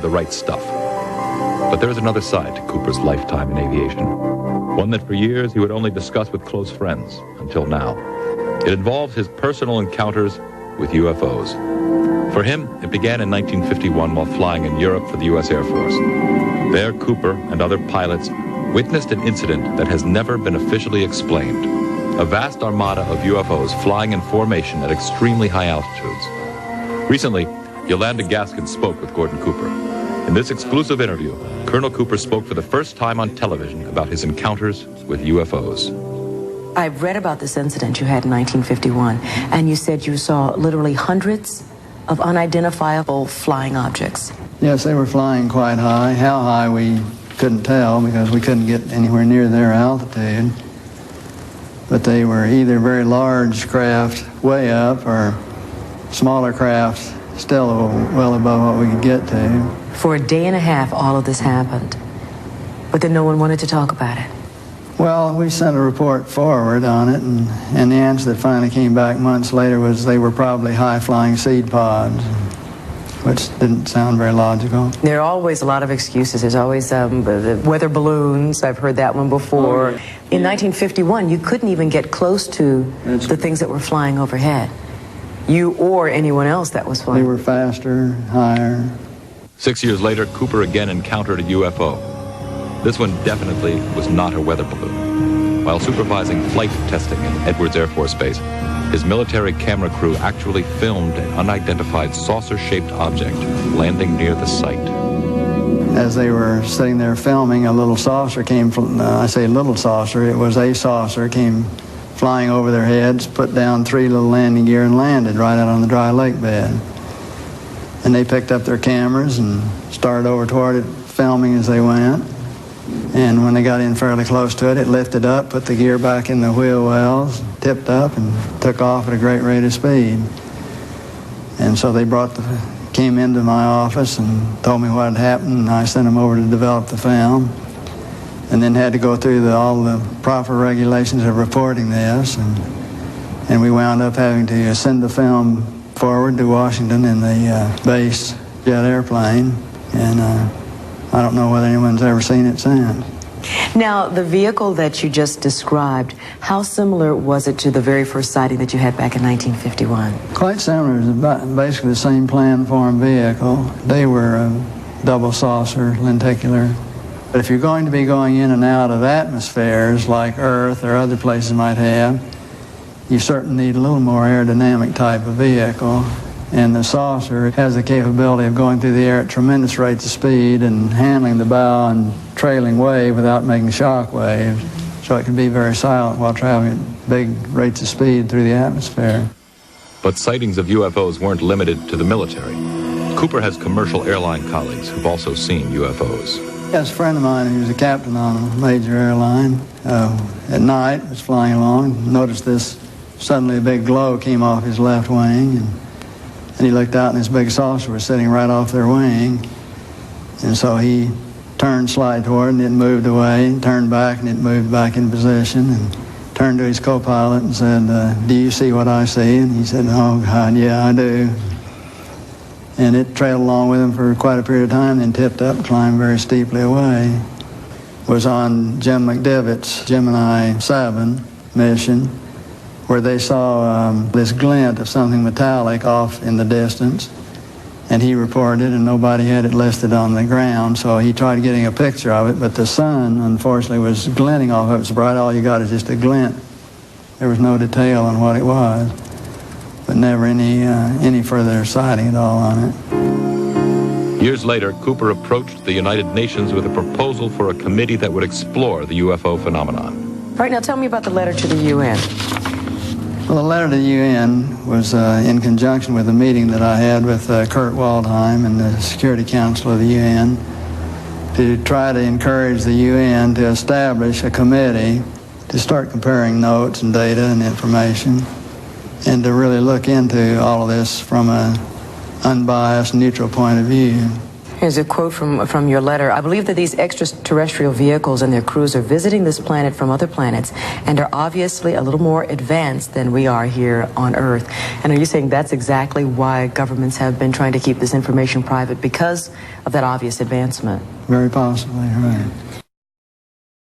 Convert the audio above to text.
the right stuff. But there is another side to Cooper's lifetime in aviation, one that for years he would only discuss with close friends, until now. It involves his personal encounters with UFOs. For him, it began in 1951 while flying in Europe for the U.S. Air Force. There, Cooper and other pilots witnessed an incident that has never been officially explained. A vast armada of UFOs flying in formation at extremely high altitudes. Recently, Yolanda Gaskin spoke with Gordon Cooper. In this exclusive interview, Colonel Cooper spoke for the first time on television about his encounters with UFOs. I've read about this incident you had in 1951, and you said you saw literally hundreds of unidentifiable flying objects. Yes, they were flying quite high. How high we couldn't tell because we couldn't get anywhere near their altitude. But they were either very large craft way up or smaller craft still well above what we could get to. For a day and a half, all of this happened, but then no one wanted to talk about it. Well, we sent a report forward on it, and the answer that finally came back months later was they were probably high-flying seed pods, which didn't sound very logical. There are always a lot of excuses. There's always the weather balloons. I've heard that one before. In 1951, you couldn't even get close to the things that were flying overhead. You or anyone else that was flying. They were faster, higher. 6 years later, Cooper again encountered a UFO. This one definitely was not a weather balloon. While supervising flight testing in Edwards Air Force Base, his military camera crew actually filmed an unidentified saucer-shaped object landing near the site. As they were sitting there filming, a little saucer came from, I say little saucer, it was a saucer, came flying over their heads, put down 3 little landing gear and landed right out on the dry lake bed. And they picked up their cameras and started over toward it, filming as they went. And when they got in fairly close to it, it lifted up, put the gear back in the wheel wells, tipped up, and took off at a great rate of speed. And so they came into my office and told me what had happened, and I sent them over to develop the film. And then had to go through all the proper regulations of reporting this. And we wound up having to send the film forward to Washington in the base jet airplane. And I don't know whether anyone's ever seen it since. Now, the vehicle that you just described, how similar was it to the very first sighting that you had back in 1951? Quite similar. It was basically the same plan-form vehicle. They were a double saucer, lenticular. But if you're going to be going in and out of atmospheres like Earth or other places might have, you certainly need a little more aerodynamic type of vehicle. And the saucer has the capability of going through the air at tremendous rates of speed and handling the bow and trailing wave without making shock waves. So it can be very silent while traveling at big rates of speed through the atmosphere. But sightings of UFOs weren't limited to the military. Cooper has commercial airline colleagues who've also seen UFOs. Yes, a friend of mine who was a captain on a major airline at night was flying along, noticed this, suddenly a big glow came off his left wing, and he looked out and this big saucer was sitting right off their wing. And so he turned, slide toward, and it moved away, turned back, and it moved back in position, and turned to his co-pilot and said, do you see what I see? And he said, oh, God, yeah, I do. And it trailed along with him for quite a period of time, then tipped up, climbed very steeply away. Was on Jim McDivitt's Gemini 7 mission, where they saw this glint of something metallic off in the distance. And he reported, and nobody had it listed on the ground, so he tried getting a picture of it, but the sun, unfortunately, was glinting off of it so bright. All you got is just a glint. There was no detail on what it was, but never any further sighting at all on it. Years later, Cooper approached the United Nations with a proposal for a committee that would explore the UFO phenomenon. All right, now tell me about the letter to the UN. Well, the letter to the UN was in conjunction with a meeting that I had with Kurt Waldheim and the Security Council of the UN to try to encourage the UN to establish a committee to start comparing notes and data and information and to really look into all of this from an unbiased, neutral point of view. Here's a quote from your letter. I believe that these extraterrestrial vehicles and their crews are visiting this planet from other planets and are obviously a little more advanced than we are here on Earth. And are you saying that's exactly why governments have been trying to keep this information private, because of that obvious advancement? Very possibly, right.